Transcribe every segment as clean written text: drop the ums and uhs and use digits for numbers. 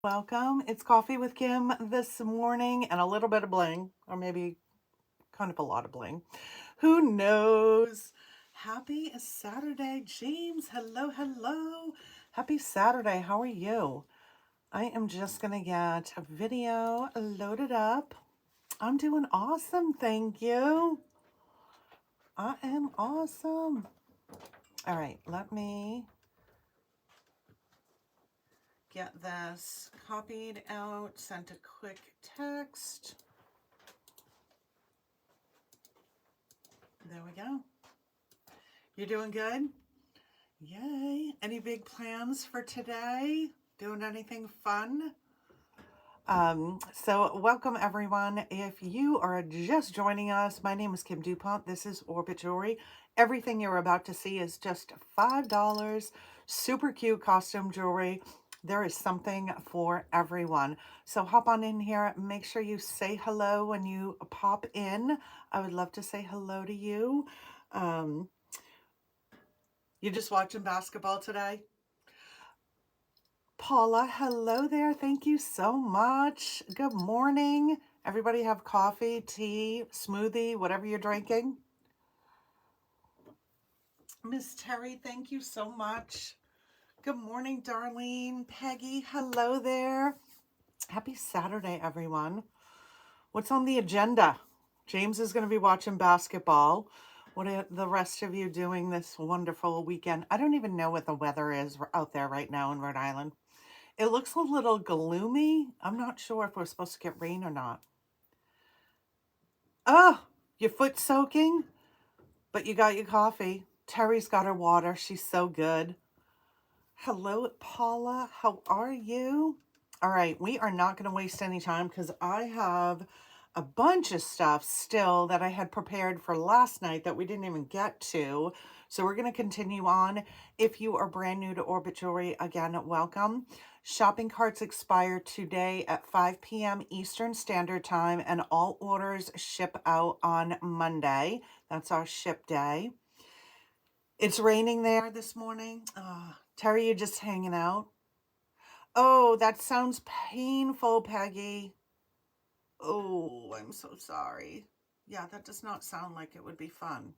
Welcome. It's Coffee with Kim this morning and a little bit of bling, or maybe kind of a lot of bling. Who knows? Happy Saturday, James. Hello, hello. Happy Saturday. How are you? I am just going to get a video loaded up. I'm doing awesome. Thank you. I am awesome. All right, let me get this copied out, sent a quick text. There we go. You're doing good? Yay. Any big plans for today? Doing anything fun? So welcome everyone. If you are just joining us, my name is Kim Dupont. This is Orbit Jewelry. Everything you're about to see is just $5. Super cute costume jewelry. There is something for everyone. So hop on in here. Make sure you say hello when you pop in. I would love to say hello to you. You just watching basketball today? Paula, hello there. Thank you so much. Good morning. Everybody have coffee, tea, smoothie, whatever you're drinking. Miss Terry, thank you so much. Good morning, Darlene. Peggy, hello there. Happy Saturday, everyone. What's on the agenda? James is going to be watching basketball. What are the rest of you doing this wonderful weekend? I don't even know what the weather is out there right now in Rhode Island. It looks a little gloomy. I'm not sure if we're supposed to get rain or not. Oh, your foot soaking? But you got your coffee. Terry's got her water. She's so good. Hello, Paula. How are you? All right, we are not going to waste any time because I have a bunch of stuff still that I had prepared for last night that we didn't even get to. So we're going to continue on. If you are brand new to Orbit Jewelry, again, welcome. Shopping carts expire today at 5 p.m. Eastern Standard Time, and all orders ship out on Monday. That's our ship day. It's raining there this morning. Terry, you're just hanging out? Oh, that sounds painful, Peggy. Oh, I'm so sorry. Yeah, that does not sound like it would be fun.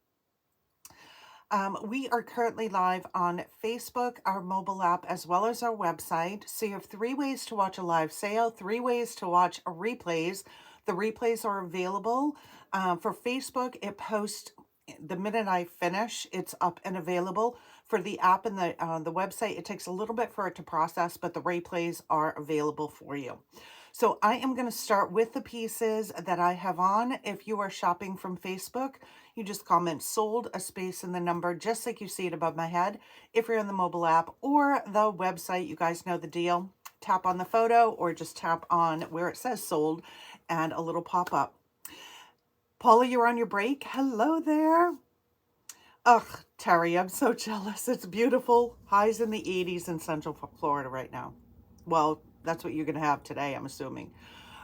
We are currently live on Facebook, our mobile app, as well as our website. So you have 3 ways to watch a live sale, 3 ways to watch replays. The replays are available. For Facebook, it posts the minute I finish, it's up and available. For the app and the website, it takes a little bit for it to process, but the replays are available for you. So I am going to start with the pieces that I have on. If you are shopping from Facebook, you just comment sold, a space in the number, just like you see it above my head. If you're in the mobile app or the website, you guys know the deal. Tap on the photo or just tap on where it says sold and a little pop-up. Paula, you're on your break. Hello there. Ugh, Terry, I'm so jealous. It's beautiful. Highs in the 80s in Central Florida right now. Well, that's what you're going to have today, I'm assuming.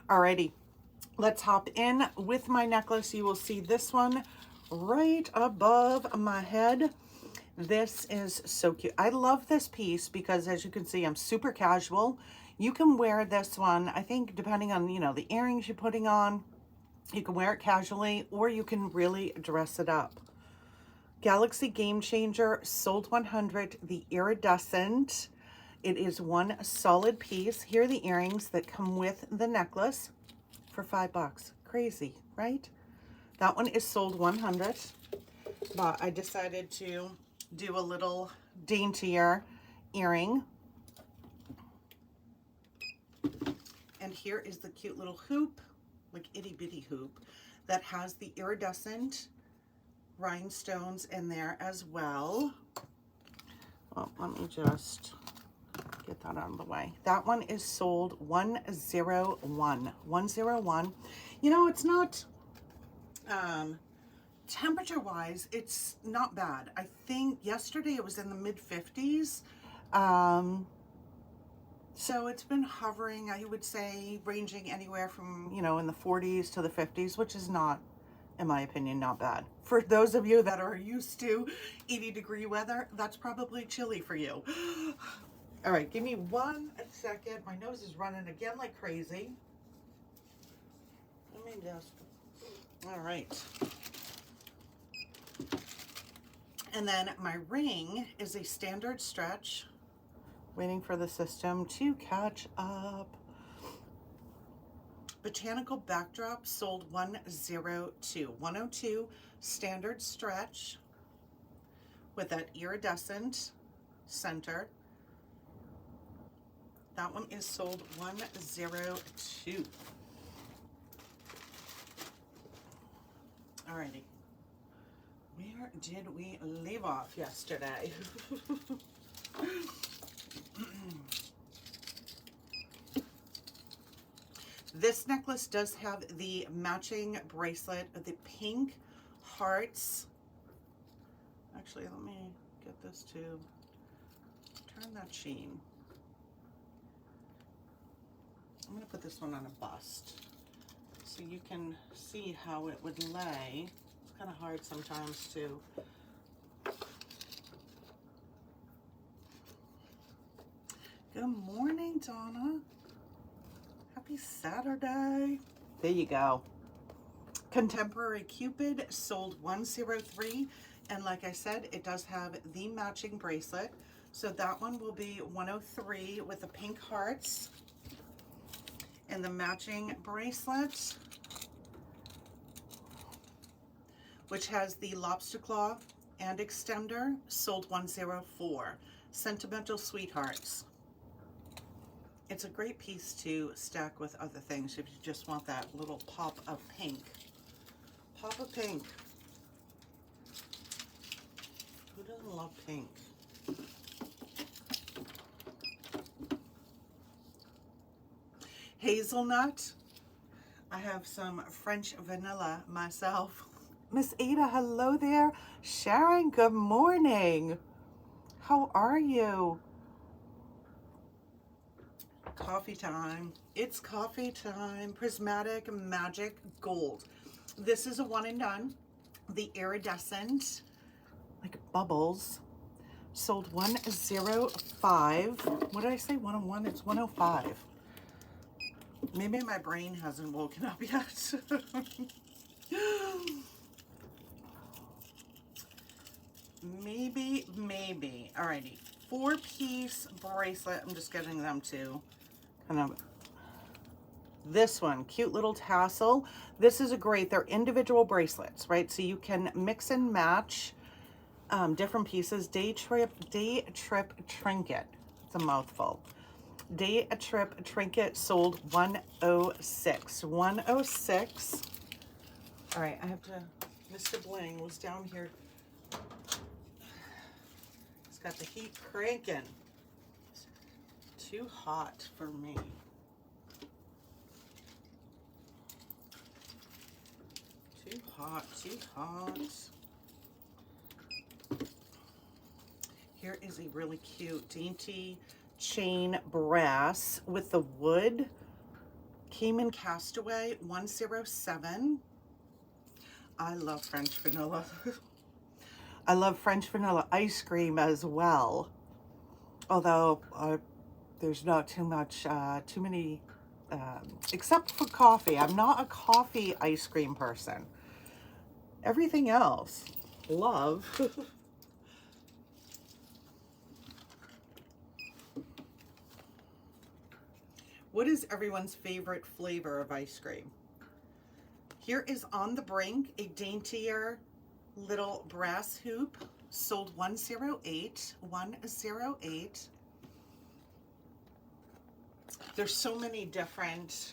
Alrighty, let's hop in with my necklace. You will see this one right above my head. This is so cute. I love this piece because, as you can see, I'm super casual. You can wear this one, I think, depending on, the earrings you're putting on. You can wear it casually or you can really dress it up. Galaxy Game Changer, sold 100, the iridescent. It is one solid piece. Here are the earrings that come with the necklace for $5. Crazy, right? That one is sold 100, but I decided to do a little daintier earring. And here is the cute little hoop, like itty bitty hoop, that has the iridescent rhinestones in there as well. Oh, let me just get that out of the way. That one is sold 101. 101. It's not, temperature wise, it's not bad. I think yesterday it was in the mid 50s. So it's been hovering, I would say, ranging anywhere from, in the 40s to the 50s, which is not, in my opinion, not bad. For those of you that are used to 80-degree weather, that's probably chilly for you. All right, give me 1 second. My nose is running again like crazy. Let me just, all right. And then my ring is a standard stretch. Waiting for the system to catch up. Botanical backdrop sold 102. 102 standard stretch with that iridescent center. That one is sold 102. Alrighty. Where did we leave off yesterday? This necklace does have the matching bracelet of the pink hearts. Actually, let me get this to turn that sheen. I'm going to put this one on a bust so you can see how it would lay. It's kind of hard sometimes to Good morning, Donna. Happy Saturday. There you go. Contemporary Cupid sold 103. And like I said, it does have the matching bracelet. So that one will be 103 with the pink hearts and the matching bracelet, which has the lobster claw and extender, sold 104. Sentimental Sweethearts. It's a great piece to stack with other things if you just want that little pop of pink. Pop of pink. Who doesn't love pink? Hazelnut. I have some French vanilla myself. Miss Ada, hello there. Sharon, good morning. How are you? Coffee time. It's coffee time. Prismatic Magic Gold. This is a one and done. The iridescent, like bubbles, sold 105. What did I say? 101? It's 105. Maybe my brain hasn't woken up yet. Maybe. Alrighty. 4-piece bracelet. I'm just getting them to kind of. This one, cute little tassel. This is a great, they're individual bracelets, right? So you can mix and match different pieces. Day trip trinket. It's a mouthful. Day trip trinket sold 106. 106. All right, I have to, Mr. Bling was down here. He's got the heat cranking. It's too hot for me. Too hot, too hot. Here is a really cute, dainty chain brass with the wood. Cayman Castaway 107. I love French vanilla. I love French vanilla ice cream as well. Although there's not too many, except for coffee. I'm not a coffee ice cream person. Everything else, love. What is everyone's favorite flavor of ice cream? Here is On the Brink, a daintier little brass hoop, sold 108. 108. There's so many different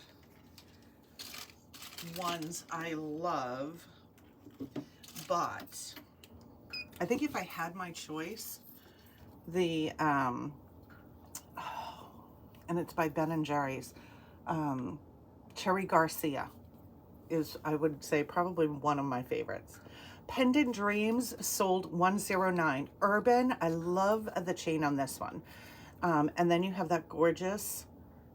ones I love, but I think if I had my choice, the and it's by Ben & Jerry's, Cherry Garcia is, I would say, probably one of my favorites. Pendant Dreams sold 109. Urban, I love the chain on this one. And then you have that gorgeous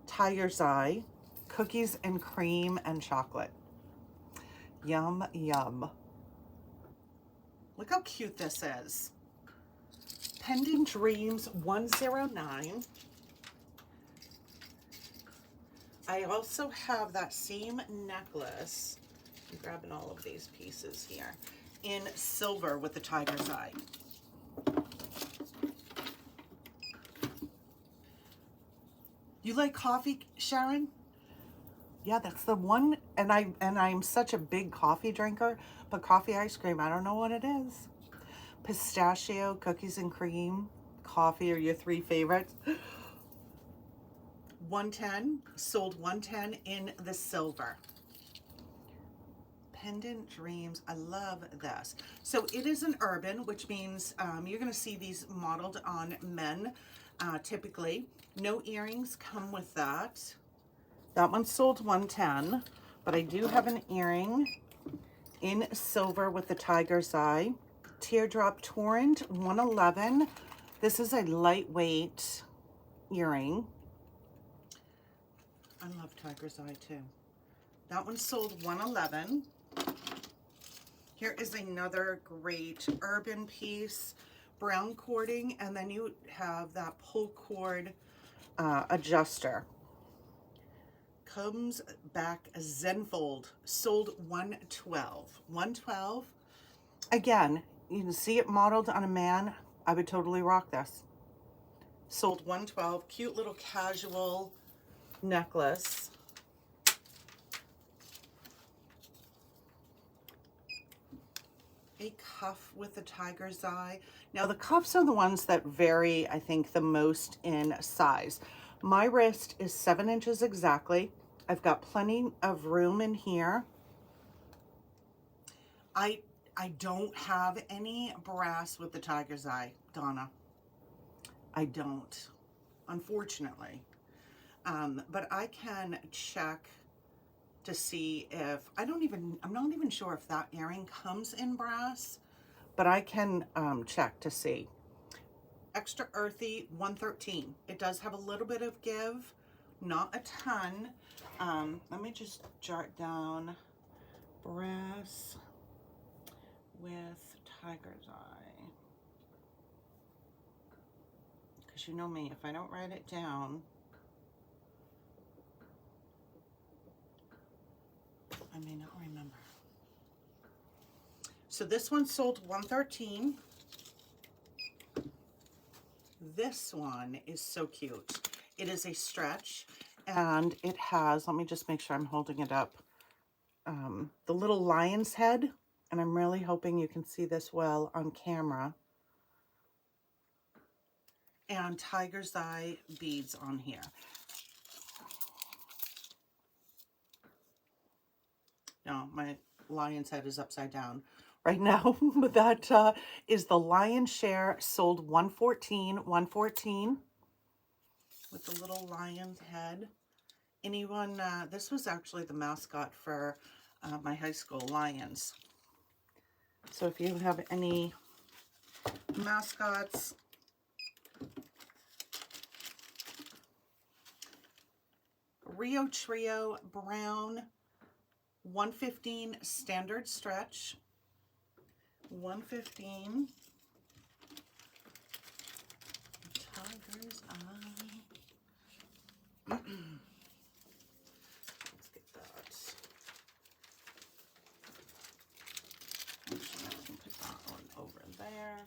Tiger's Eye, cookies and cream and chocolate. Yum, yum. Look how cute this is. Pendant Dreams 109. I also have that same necklace. I'm grabbing all of these pieces here in silver with the tiger's eye. You like coffee, Sharon? Yeah, that's the one. And I'm such a big coffee drinker, but coffee ice cream, I don't know what it is. Pistachio, cookies and cream, coffee are your three favorites. 110, sold 110 in the silver. Pendant Dreams, I love this. So it is an urban, which means you're going to see these modeled on men typically. No earrings come with that. That one sold 110, but I do have an earring in silver with the tiger's eye. Teardrop Torrent, 111. This is a lightweight earring. I love tiger's eye too. That one sold 111. Here is another great urban piece, brown cording, and then you have that pull cord adjuster. Comes back Zenfold, sold 112. 112. Again, you can see it modeled on a man. I would totally rock this. Sold 112. Cute little casual necklace. A cuff with the tiger's eye. Now the cuffs are the ones that vary, I think, the most in size. My wrist is 7 inches exactly. I've got plenty of room in here. I don't have any brass with the tiger's eye, Donna. I don't, unfortunately. But I can check to see if, I'm not even sure if that earring comes in brass, but I can check to see. Extra earthy, 113. It does have a little bit of give, not a ton. Let me just jot down brass with tiger's eye. Because you know me, if I don't write it down, I may not remember. So this one sold 113. This one is so cute. It is a stretch and it has, let me just make sure I'm holding it up, the little lion's head. And I'm really hoping you can see this well on camera. And tiger's eye beads on here. No, my lion's head is upside down right now, but that is the lion's share, sold 114, 114 with the little lion's head. Anyone, this was actually the mascot for my high school, Lions. So if you have any mascots, Rio Trio Brown, 115 standard stretch, 115. Tiger's eye. Let's get that. Actually, I can put that one over there.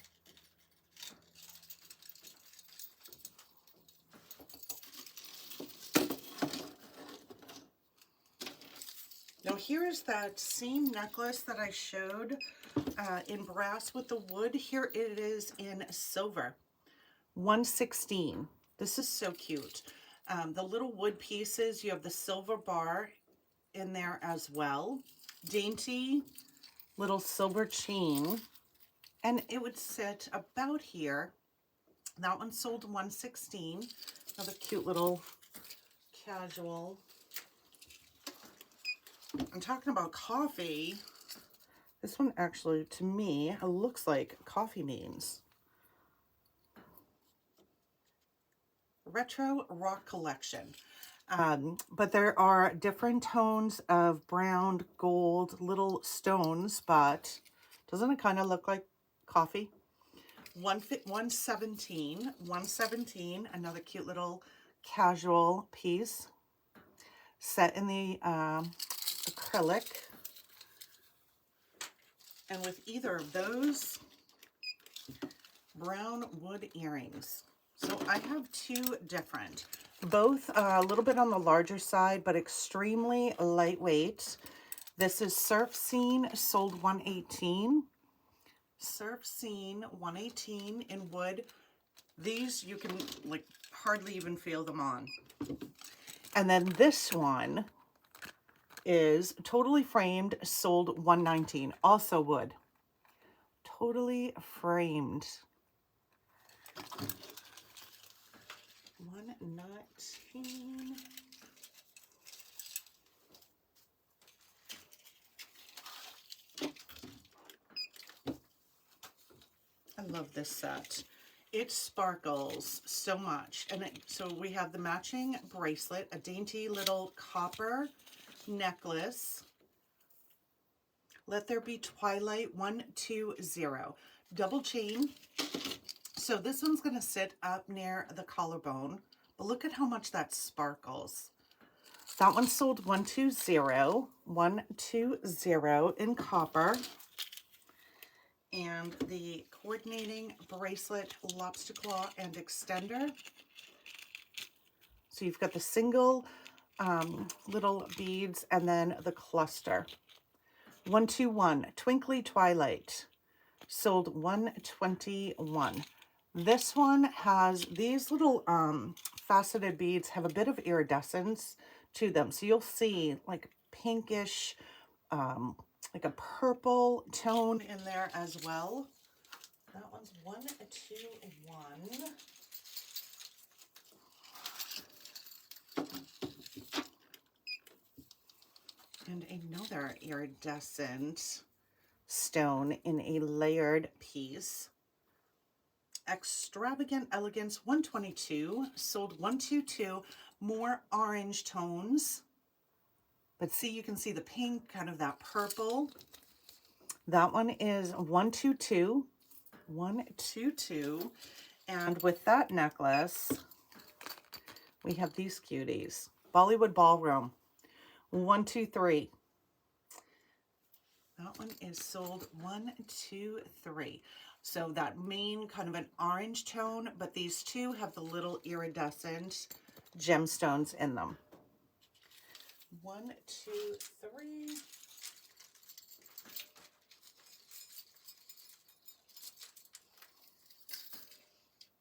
Now here is that same necklace that I showed in brass with the wood. Here it is in silver, 116. This is so cute. The little wood pieces, you have the silver bar in there as well. Dainty little silver chain. And it would sit about here. That one sold 116. Another cute little casual. I'm talking about coffee. This one actually, to me, looks like coffee beans. Retro Rock Collection. But there are different tones of brown, gold, little stones, but doesn't it kind of look like coffee? 117, 117, another cute little casual piece. set in the acrylic. And with either of those brown wood earrings. So I have two different, both a little bit on the larger side, but extremely lightweight. This is Surf Scene, sold $118. Surf Scene, $118 in wood. These you can like hardly even feel them on. And then this one is Totally Framed, sold $119, also wood. Totally Framed. $119. I love this set. It sparkles so much. And so we have the matching bracelet, a dainty little copper necklace. Let There Be Twilight 120. Double chain. So this one's going to sit up near the collarbone. But look at how much that sparkles. That one sold $120. $120 in copper. And the coordinating bracelet, lobster claw and extender. So you've got the single little beads and then the cluster. 121, Twinkly Twilight, sold $121. This one has these little faceted beads, have a bit of iridescence to them. So you'll see like pinkish, like a purple tone in there as well. That one's 121. And another iridescent stone in a layered piece. Extravagant Elegance, 122, sold 122. More orange tones. But see, you can see the pink, kind of that purple. That one is 122. 122. And with that necklace, we have these cuties. Bollywood Ballroom, 123. That one is sold 123. So that main kind of an orange tone, but these two have the little iridescent gemstones in them. 1, 2, 3.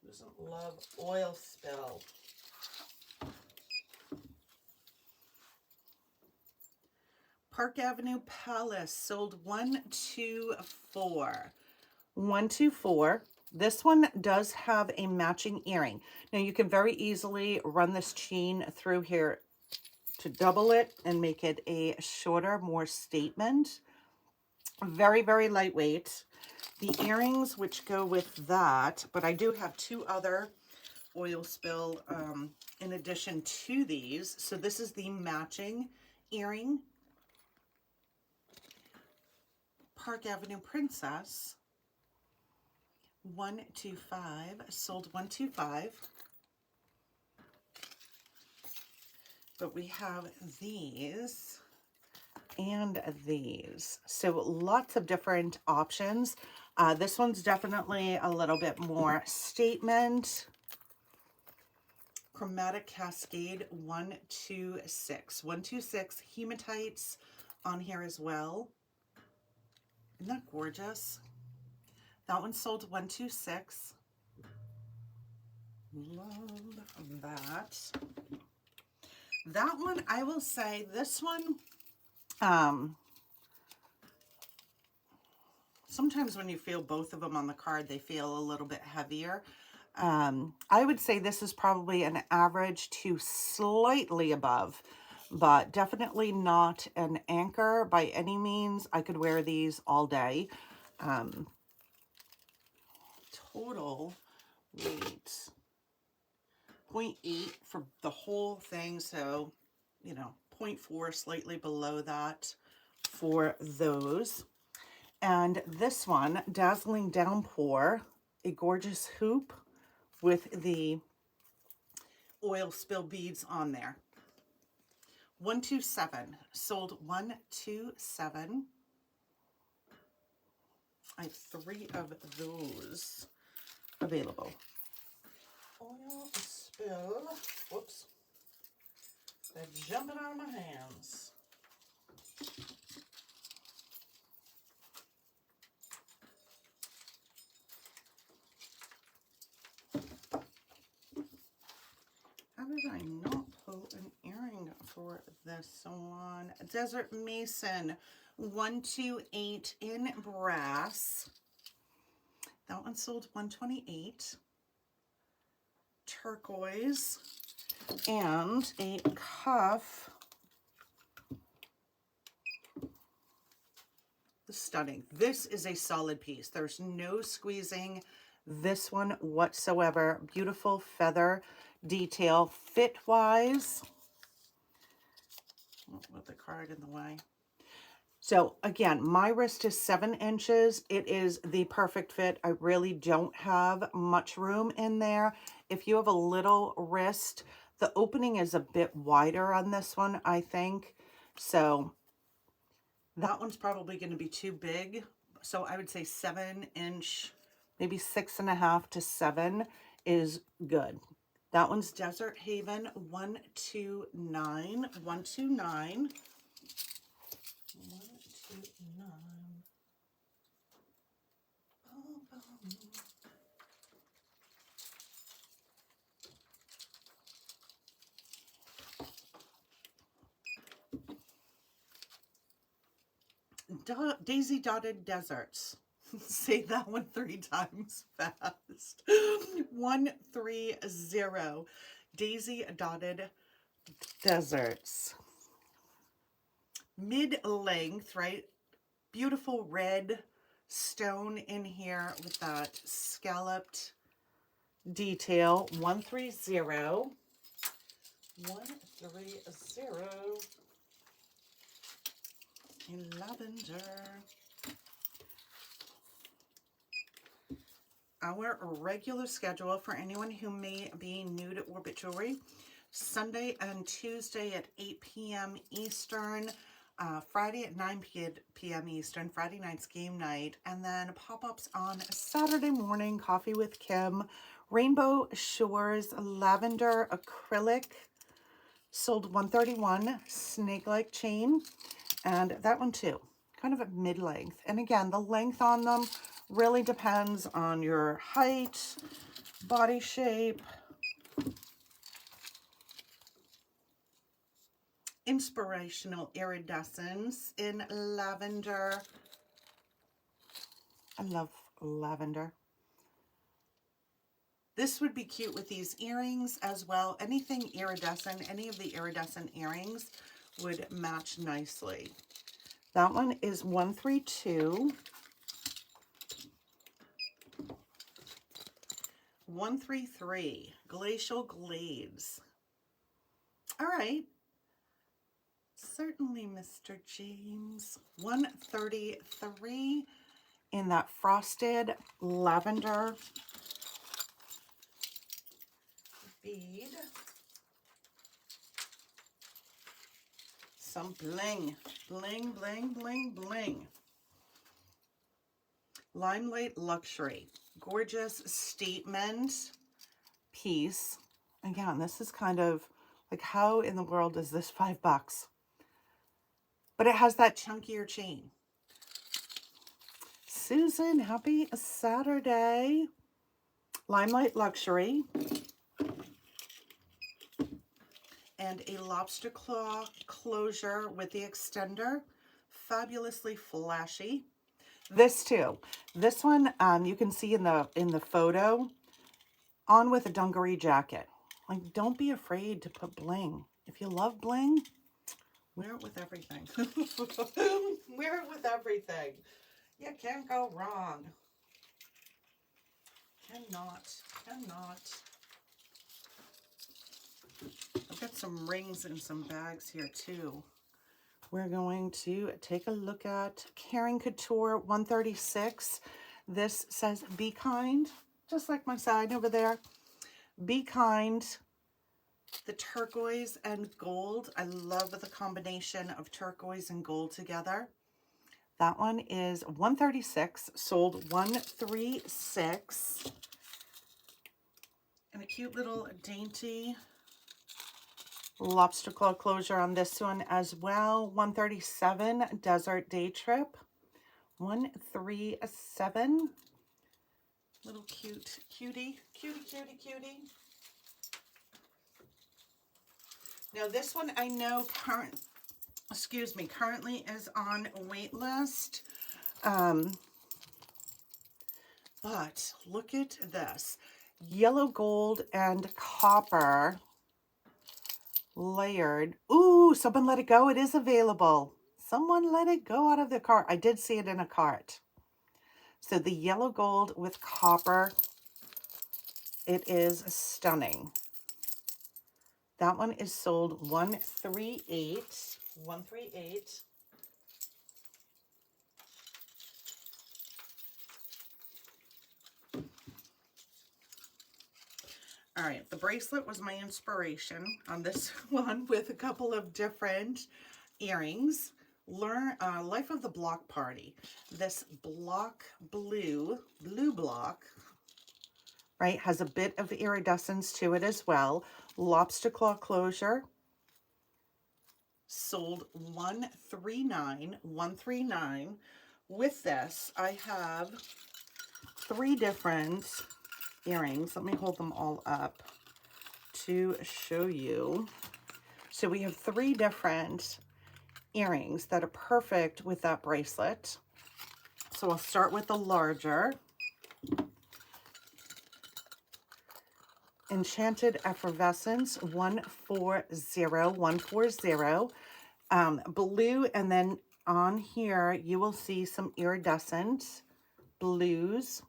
Doesn't love oil spill. Park Avenue Palace, sold 124. 124. This one does have a matching earring. Now you can very easily run this chain through here to double it and make it a shorter, more statement. Very, very lightweight. The earrings which go with that, but I do have two other oil spill in addition to these. So this is the matching earring. Park Avenue Princess, 125, sold 125. But we have these and these. So lots of different options. This one's definitely a little bit more statement. Chromatic Cascade, 126. 126 hematites on here as well. Isn't that gorgeous? That one sold 126. Love that. That one, I will say, this one, sometimes when you feel both of them on the card, they feel a little bit heavier. I would say this is probably an average to slightly above, but definitely not an anchor by any means. I could wear these all day. Total weight, 0.8 for the whole thing. So, you know, 0.4, slightly below that for those. And this one, Dazzling Downpour, a gorgeous hoop with the oil spill beads on there. 127. Sold 127. I have 3 of those available. Oil spill. Whoops. They're jumping out of my hands. How did I not pull an earring for this one? Desert Mason 128 in brass. That one sold 128. Turquoise and a cuff. Stunning. This is a solid piece. There's no squeezing this one whatsoever. Beautiful feather detail. Fit wise, with the card in the way. So again, my wrist is 7 inches. It is the perfect fit. I really don't have much room in there. If you have a little wrist, the opening is a bit wider on this one, I think. So that one's probably going to be too big. So I would say 7 inch, maybe 6.5 to 7 is good. That one's Desert Haven 129. 129. 129. Daisy Dotted Deserts. Say that one 3 times fast. 130. Daisy Dotted Deserts. Mid-length, right? Beautiful red stone in here with that scalloped detail. 130. 130. In lavender. Our regular schedule for anyone who may be new to Orbit Jewelry: Sunday and Tuesday at 8 p.m. Eastern, Friday at 9 p.m. Eastern, Friday night's game night, and then pop-ups on Saturday morning, Coffee with Kim, Rainbow Shores Lavender Acrylic, sold 131, snake-like chain, and that one too, kind of a mid-length. And again, the length on them really depends on your height, body shape. Inspirational Iridescence in lavender. I love lavender. This would be cute with these earrings as well. Anything iridescent, any of the iridescent earrings would match nicely. That one is 132. 133, Glacial Glades. All right. Certainly, Mr. James. 133 in that frosted lavender bead. Some bling, bling, bling, bling, bling. Limelight Luxury. Gorgeous statement piece. Again, this is kind of like, how in the world is this $5? But it has that chunkier chain. Susan, happy Saturday. Limelight Luxury. And a lobster claw closure with the extender. Fabulously flashy. This too. This one, you can see in the photo, on with a dungaree jacket. Like, don't be afraid to put bling. If you love bling, wear it with everything. Wear it with everything. You can't go wrong. Cannot. I've got some rings and some bags here too. We're going to take a look at Caring Couture 136. This says, be kind, just like my sign over there. Be kind. The turquoise and gold. I love the combination of turquoise and gold together. That one is $136, sold $136. And a cute little dainty lobster claw closure on this one as well. $137, Desert Day Trip. $137. Little cutie. Now this one I know currently is on wait list. But look at this. Yellow gold and copper layered. Ooh, someone let it go. It is available. Someone let it go out of the cart. I did see it in a cart. So the yellow gold with copper, it is stunning. That one is sold $138. $138. All right, the bracelet was my inspiration on this one with a couple of different earrings. Life of the Block Party. This block blue block, right, has a bit of iridescence to it as well. Lobster claw closure. Sold $139. With this, I have 3 different earrings. Let me hold them all up to show you. So we have 3 different earrings that are perfect with that bracelet. So I'll start with the larger. Enchanted Effervescence, 140. Blue, and then on here you will see some iridescent blues.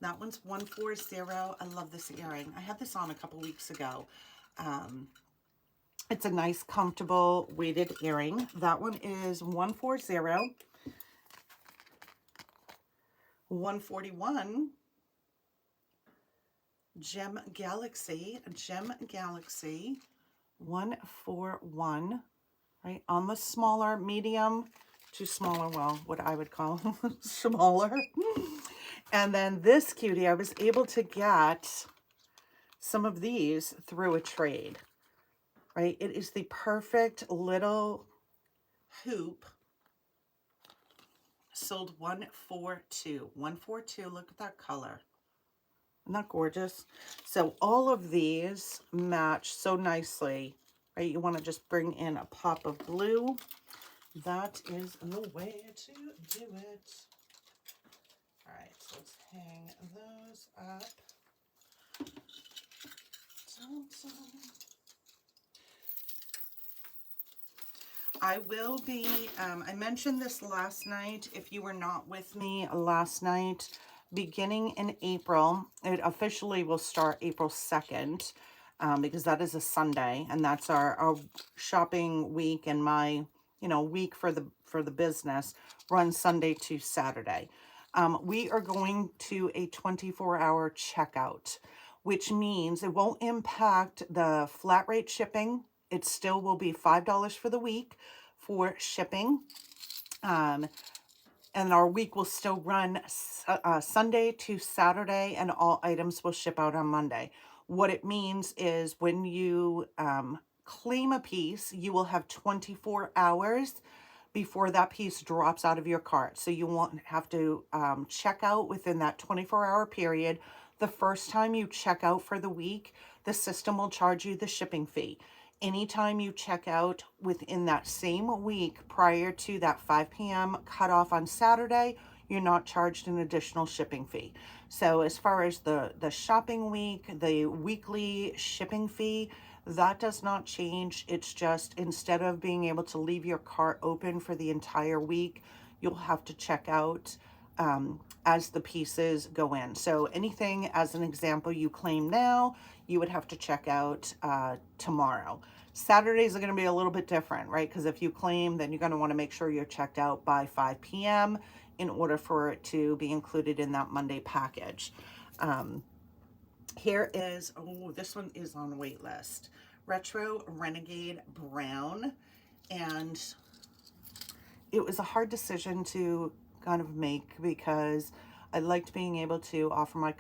That one's 140. I love this earring. I had this on a couple weeks ago. It's a nice, comfortable, weighted earring. That one is 140. 141. Gem Galaxy. 141. Right, on the smaller, medium to smaller, well, what I would call smaller. And then this cutie, I was able to get some of these through a trade, right? It is the perfect little hoop. Sold $142. $142, look at that color. Isn't that gorgeous? So all of these match so nicely, right? You want to just bring in a pop of blue. That is the way to do it. All right, so let's hang those up. I will be, I mentioned this last night. If you were not with me last night, beginning in April, it officially will start April 2nd, because that is a Sunday, and that's our shopping week, and my, week for the business runs Sunday to Saturday. We are going to a 24-hour checkout, which means it won't impact the flat rate shipping. It still will be $5 for the week for shipping. And our week will still run Sunday to Saturday, and all items will ship out on Monday. What it means is when you claim a piece, you will have 24 hours before that piece drops out of your cart. So you won't have to check out within that 24-hour period. The first time you check out for the week, the system will charge you the shipping fee. Anytime you check out within that same week prior to that 5 p.m. cutoff on Saturday, you're not charged an additional shipping fee. So as far as the shopping week, the weekly shipping fee, that does not change. It's just instead of being able to leave your cart open for the entire week, you'll have to check out as the pieces go in. So anything, as an example, you claim now, you would have to check out tomorrow. Saturdays are going to be a little bit different, right? Because if you claim, then you're going to want to make sure you're checked out by 5 p.m. in order for it to be included in that Monday package. Here is, oh, this one is on wait list. Retro Renegade Brown. And it was a hard decision to kind of make because I liked being able to offer my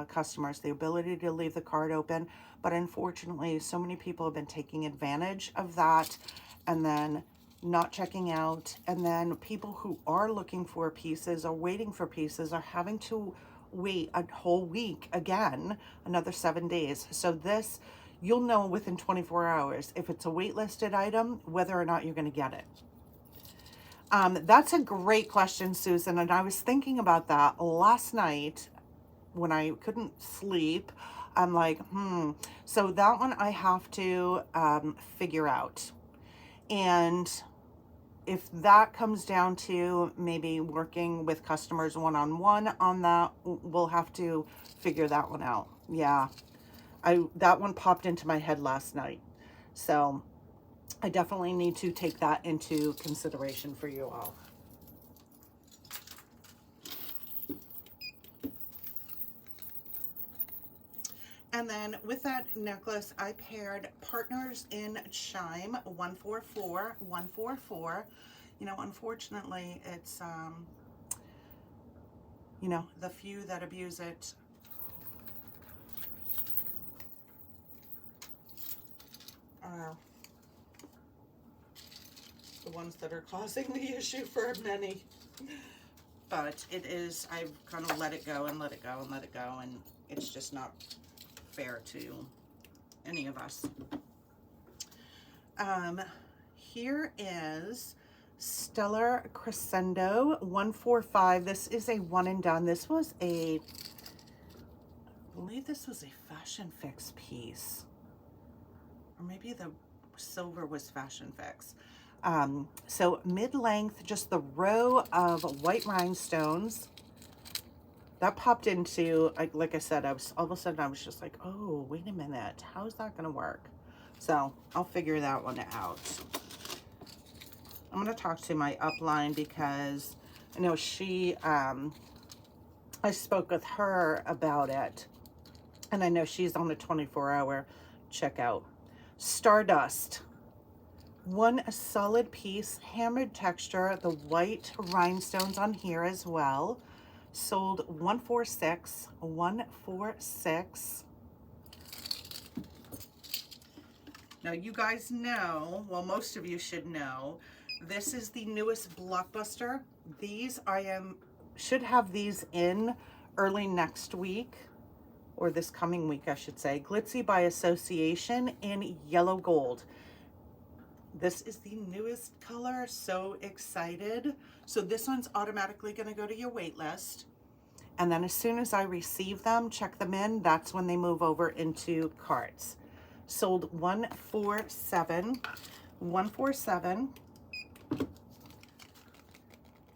customers the ability to leave the card open. But unfortunately, so many people have been taking advantage of that and then not checking out. And then people who are looking for pieces or waiting for pieces are having to wait a whole week again, another 7 days. So this, you'll know within 24 hours if it's a waitlisted item, whether or not you're going to get it. That's a great question, Susan. And I was thinking about that last night when I couldn't sleep. I'm like, So that one I have to figure out. And if that comes down to maybe working with customers one-on-one on that, we'll have to figure that one out. Yeah, that one popped into my head last night. So I definitely need to take that into consideration for you all. And then with that necklace, I paired Partners in Chime 144, 144. You know, unfortunately, it's, you know, the few that abuse it are the ones that are causing the issue for many. But it is, I've kind of let it go and let it go and let it go, and it's just not fair to any of us. Here is Stellar Crescendo 145. This is a one and done. This was a, I believe this was a Fashion Fix piece, or maybe the silver was Fashion Fix. So mid-length, just the row of white rhinestones. That popped into, like I said, all of a sudden I was just like, oh, wait a minute, how's that gonna work? So I'll figure that one out. I'm gonna talk to my upline because I know she, I spoke with her about it, and I know she's on a 24-hour checkout. Stardust. One solid piece, hammered texture, the white rhinestones on here as well. Sold 146, 146. Now you guys know, well, most of you should know, this is the newest blockbuster. These should have these in early next week, or this coming week, I should say. Glitzy by Association in yellow gold. This is the newest color, so excited. So this one's automatically gonna go to your wait list. And then as soon as I receive them, check them in, that's when they move over into carts. Sold 147, 147.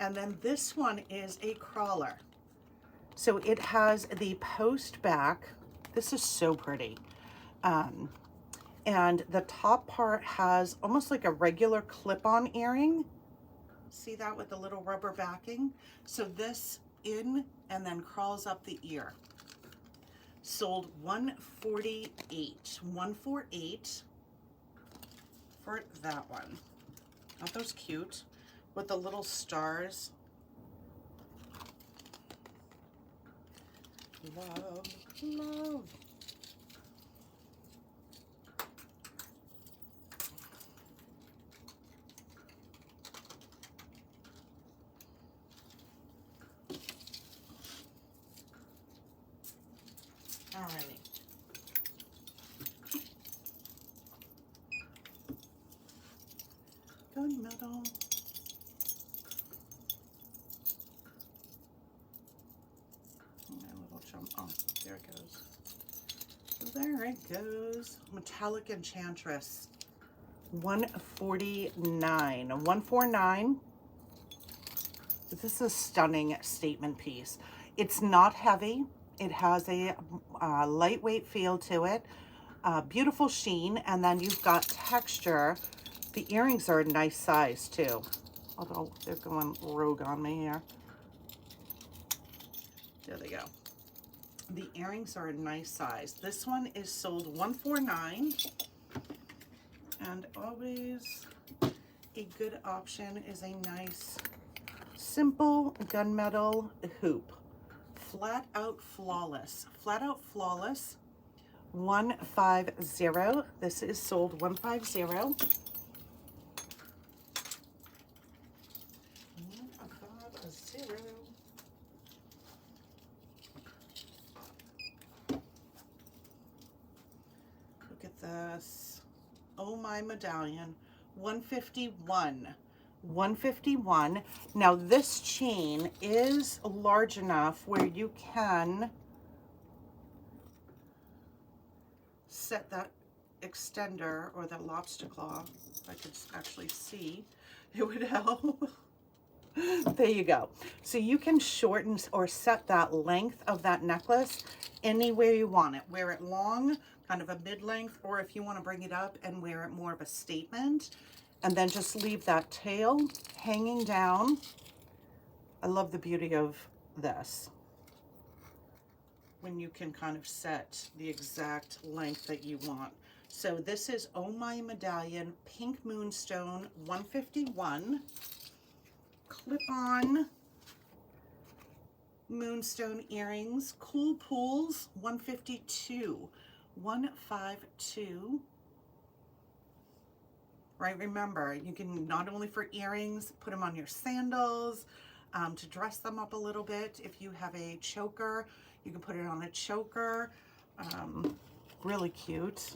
And then this one is a crawler. So it has the post back. This is so pretty. And the top part has almost like a regular clip-on earring. See that with the little rubber backing? So this in and then crawls up the ear. Sold 148, 148 for that one. Aren't those cute? With the little stars. Love, love. Alrighty. Gunmetal. My little jump. Oh, there it goes. There it goes. Metallic Enchantress. 149. 149. This is a stunning statement piece. It's not heavy. It has a lightweight feel to it. Beautiful sheen, and then you've got texture. The earrings are a nice size too, although they're going rogue on me here. There they go. The earrings are a nice size. This one is sold $149, and always a good option is a nice simple gunmetal hoop. Flat out flawless. Flat out flawless, 150. This is sold 150. 150. Look at this. Oh my medallion. 151. 151. Now this chain is large enough where you can set that extender or that lobster claw. If I could actually see, it would help. There you go. So you can shorten or set that length of that necklace anywhere you want it. Wear it long, kind of a mid-length, or if you want to bring it up and wear it more of a statement, and then just leave that tail hanging down. I love the beauty of this, when you can kind of set the exact length that you want. So this is Oh My Medallion Pink Moonstone 151. Clip-on moonstone earrings. Cool Pools 152. 152. Right, remember, you can not only for earrings, put them on your sandals, to dress them up a little bit. If you have a choker, you can put it on a choker. Really cute.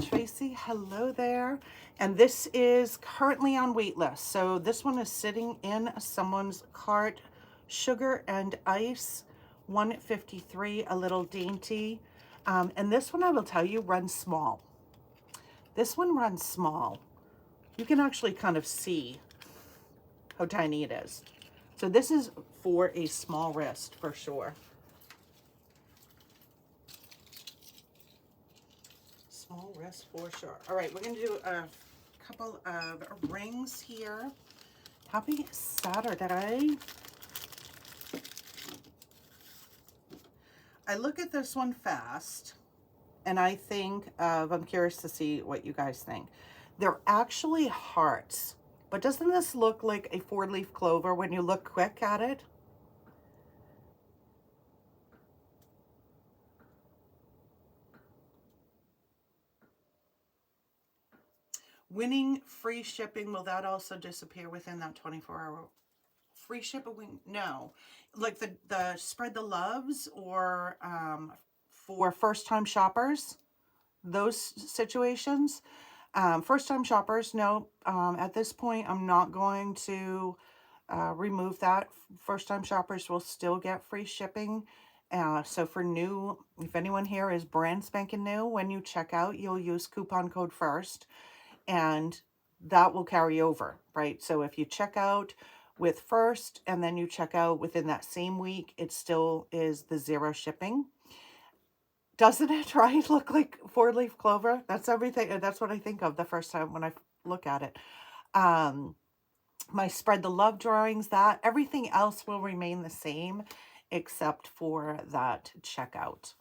Tracy, hello there. And this is currently on wait list. So this one is sitting in someone's cart. Sugar and Ice, 153, a little dainty. And this one, I will tell you, runs small. This one runs small. You can actually kind of see how tiny it is. So this is for a small wrist for sure. Small wrist for sure. All right, we're going to do a couple of rings here. Happy Saturday. I look at this one fast, and I think I'm curious to see what you guys think. They're actually hearts, but doesn't this look like a 4-leaf clover when you look quick at it? Winning free shipping, will that also disappear within that 24-hour? Free shipping, no. Like the Spread the Loves, or for first-time shoppers, those situations. First-time shoppers, no. At this point, I'm not going to remove that. First-time shoppers will still get free shipping. So for new, if anyone here is brand spanking new, when you check out, you'll use coupon code FIRST, and that will carry over, right? So if you check out with First and then you check out within that same week, it still is the 0 shipping. Doesn't it, right? Look like 4-leaf clover? That's everything. That's what I think of the first time when I look at it. My Spread the Love drawings, that everything else will remain the same except for that checkout.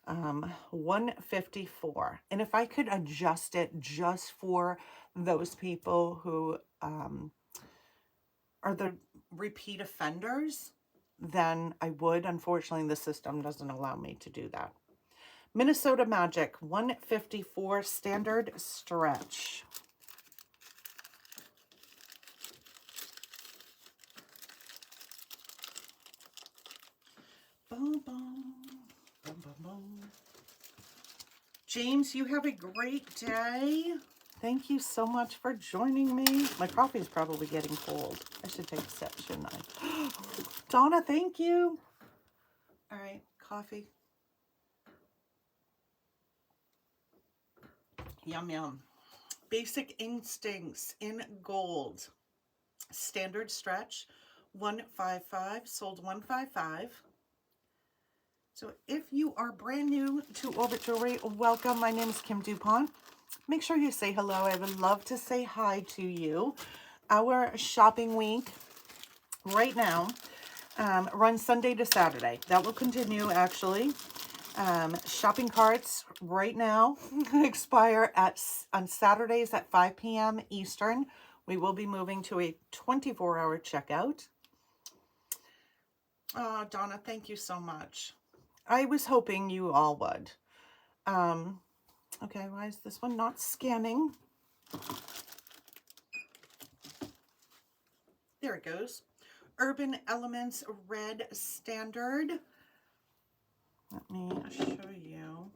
154. And if I could adjust it just for those people who are the repeat offenders, then I would. Unfortunately, the system doesn't allow me to do that. Minnesota Magic 154 standard stretch. Boom, boom, boom, boom, boom. James, you have a great day. Thank you so much for joining me. My coffee is probably getting cold. I should take a sip, shouldn't I? Donna, thank you. All right, coffee. Yum, yum. Basic Instincts in gold. Standard stretch, 155, sold 155. So if you are brand new to Orbit Jewelry, welcome. My name is Kim Dupont. Make sure you say hello. I would love to say hi to you. Our shopping week right now, Runs Sunday to Saturday. That will continue, actually. Shopping carts right now expire on Saturdays at 5 p.m. Eastern. We will be moving to a 24-hour checkout. Oh, Donna, thank you so much. I was hoping you all would. Okay, why is this one not scanning? There it goes. Urban Elements Red Standard. Let me show you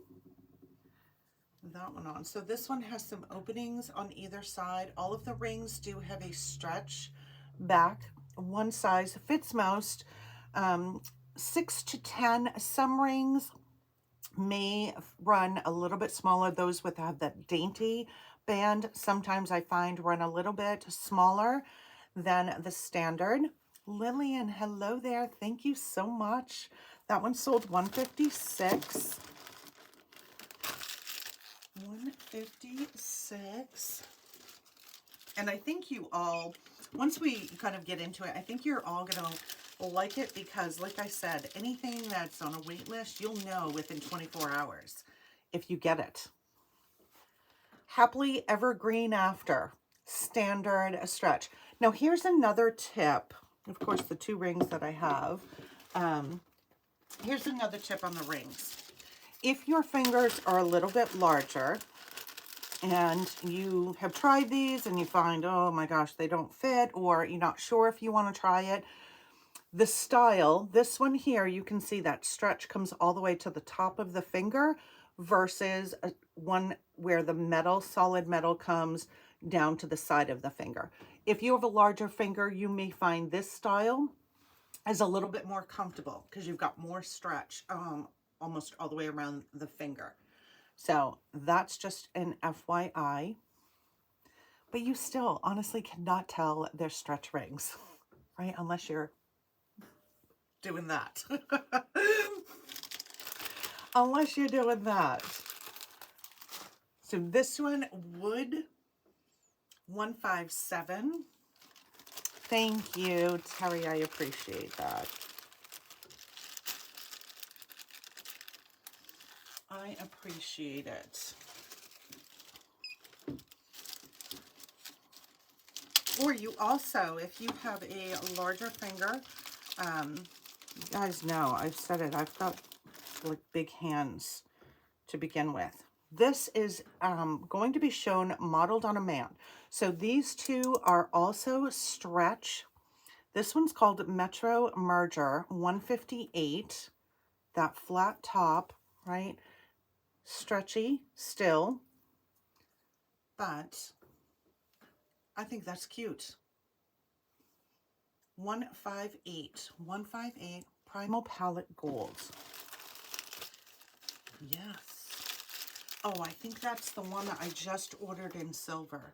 that one on. So this one has some openings on either side. All of the rings do have a stretch back. One size fits most. 6 to 10. Some rings may run a little bit smaller. Those with have that dainty band, sometimes I find run a little bit smaller than the standard. Lillian, hello there. Thank you so much. That one sold $156. $156. And I think you all, once we kind of get into it, I think you're all going to like it because, like I said, anything that's on a wait list, you'll know within 24 hours if you get it. Happily Evergreen After. Standard stretch. Now, here's another tip. Of course, the 2 rings that I have. Here's another tip on the rings. If your fingers are a little bit larger and you have tried these and you find, oh my gosh, they don't fit, or you're not sure if you want to try it, the style, this one here, you can see that stretch comes all the way to the top of the finger versus one where the metal, solid metal, comes down to the side of the finger. If you have a larger finger, you may find this style is a little bit more comfortable because you've got more stretch almost all the way around the finger. So that's just an FYI. But you still honestly cannot tell they're stretch rings, right? Unless you're doing that. Unless you're doing that. So this one would 157. Thank you, Terry. I appreciate that. I appreciate it. Or you also, if you have a larger finger, you guys know, I've said it, I've got like big hands to begin with. This is going to be shown modeled on a man. So these 2 are also stretch. This one's called Metro Merger 158. That flat top, right? Stretchy still. But I think that's cute. 158. 158 Primal Palette Gold. Yes. Oh, I think that's the one that I just ordered in silver.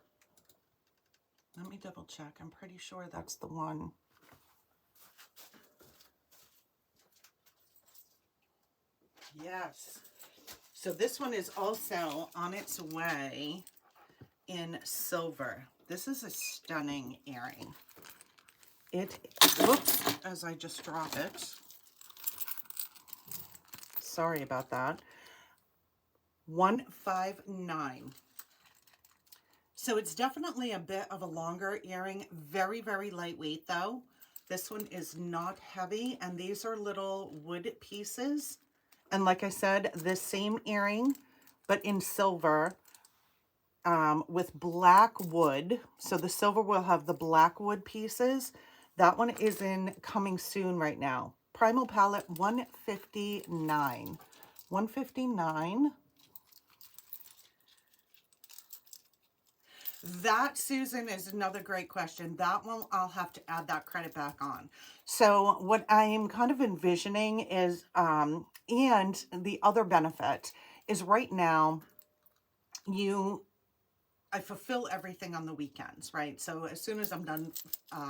Let me double check. I'm pretty sure that's the one. Yes. So this one is also on its way in silver. This is a stunning earring. Whoops, as I just drop it. Sorry about that. 159. So it's definitely a bit of a longer earring. Very, very lightweight though. This one is not heavy, and these are little wood pieces. And like I said, this same earring, but in silver, with black wood. So the silver will have the black wood pieces. That one is in coming soon right now. Primal Palette 159. 159. That, Susan, is another great question. That one, I'll have to add that credit back on. So what I am kind of envisioning is, and the other benefit is right now, I fulfill everything on the weekends, right? So as soon as I'm done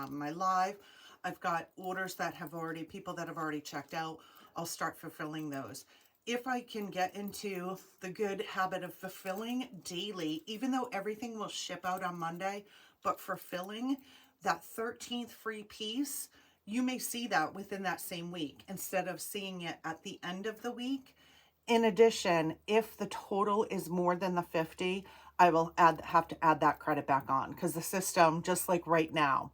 my live, I've got orders that have already, people that have already checked out, I'll start fulfilling those. If I can get into the good habit of fulfilling daily, even though everything will ship out on Monday, but fulfilling that 13th free piece you may see that within that same week instead of seeing it at the end of the week. In addition, if the total is more than the 50, I will have to add that credit back on, because the system, just like right now,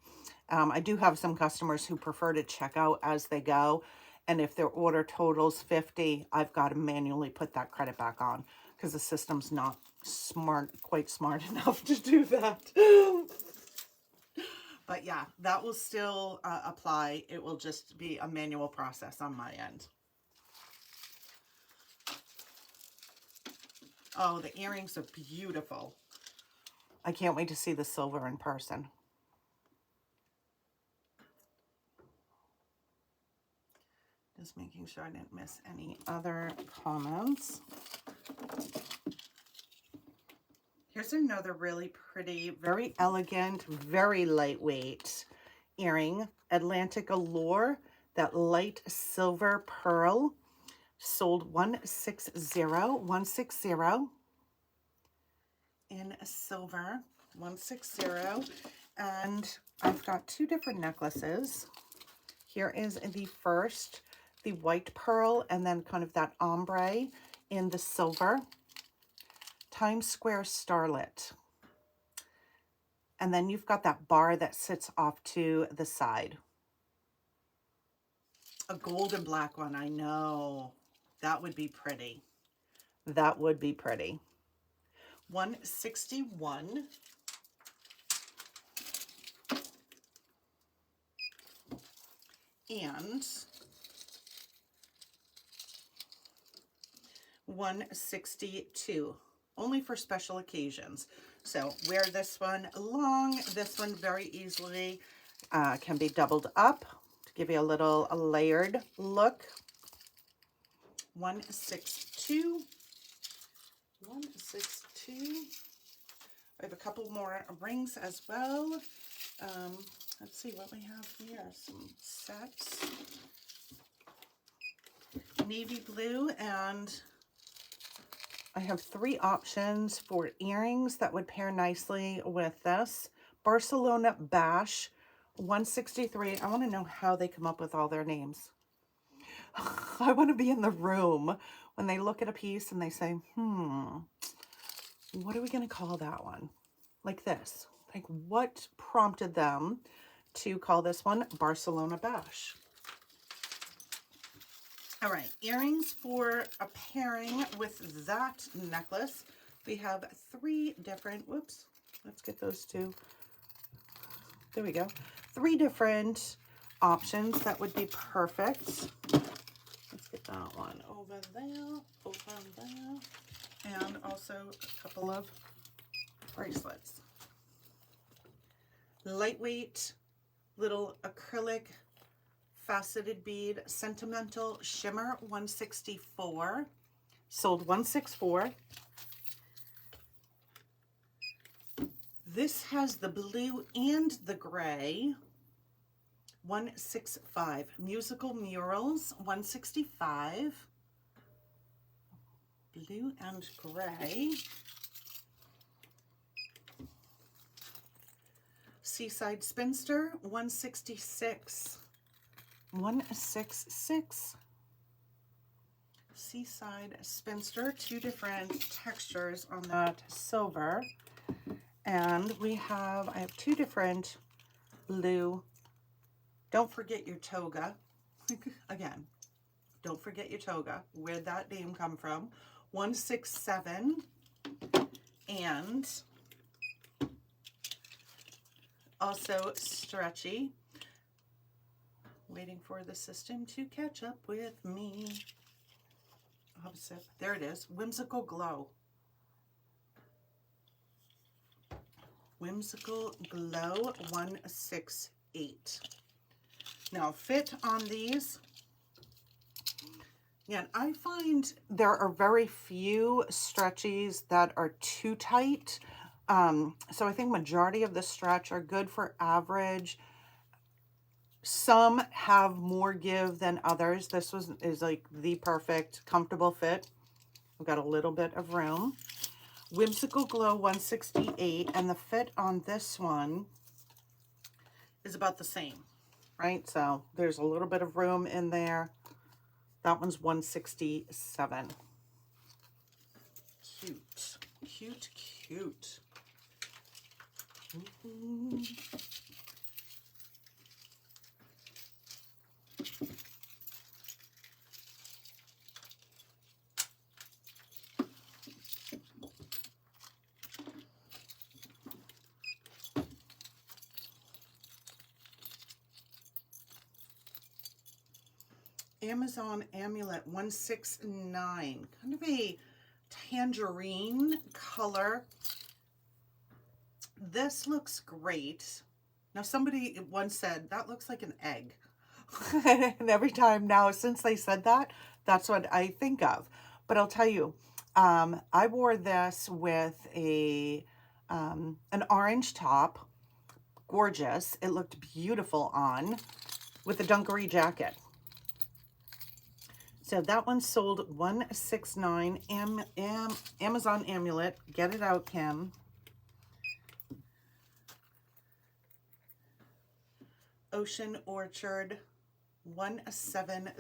I do have some customers who prefer to check out as they go. And if their order totals 50, I've got to manually put that credit back on, because the system's not quite smart enough to do that. But yeah, that will still apply. It will just be a manual process on my end. Oh, the earrings are beautiful. I can't wait to see the silver in person. Just making sure I didn't miss any other comments. Here's another really pretty, very elegant, very lightweight earring. Atlantic Allure, that light silver pearl, sold 160 in silver, 160. And I've got two different necklaces. Here is the first, the white pearl, and then kind of that ombre in the silver. Times Square Starlet. And then you've got that bar that sits off to the side. A gold and black one, I know. That would be pretty. That would be pretty. 161. And 162. Only for special occasions. So wear this one long, this one very easily. Can be doubled up to give you a little layered look. 162. 162. I have a couple more rings as well. Let's see what we have here. Some sets. Navy blue, and I have three options for earrings that would pair nicely with this. Barcelona Bash, 163. I want to know how they come up with all their names. I want to be in the room when they look at a piece and they say, what are we going to call that one? Like this. Like, what prompted them to call this one Barcelona Bash? All right, earrings for a pairing with that necklace. We have three different, whoops, let's get those two. There we go. Three different options that would be perfect. Let's get that one over there, and also a couple of bracelets. Lightweight, little acrylic faceted bead, sentimental shimmer, 164. Sold 164. This has the blue and the gray, 165. Musical murals, 165. Blue and gray. Seaside Spinster, 166. 166. Seaside Spinster, two different textures on that silver. And I have two different blue. Don't forget your toga. Again, don't forget your toga. Where'd that name come from? 167. And also stretchy. Waiting for the system to catch up with me. Opposite. There it is. Whimsical Glow. Whimsical Glow, 168. Now, fit on these. Yeah, I find there are very few stretchies that are too tight. So I think majority of the stretch are good for average. Some have more give than others. This is like the perfect comfortable fit. We've got a little bit of room. Whimsical Glow, 168, and the fit on this one is about the same. right? So there's a little bit of room in there. That one's 167. Cute, cute, cute. Amazon Amulet 169, kind of a tangerine color. This looks great. Now somebody once said, that looks like an egg. And every time now since they said that, that's what I think of. But I'll tell you, I wore this with an orange top. Gorgeous. It looked beautiful on with a dungaree jacket. So that one sold 169. Amazon Amulet. Get it out, Kim. Ocean Orchard 170.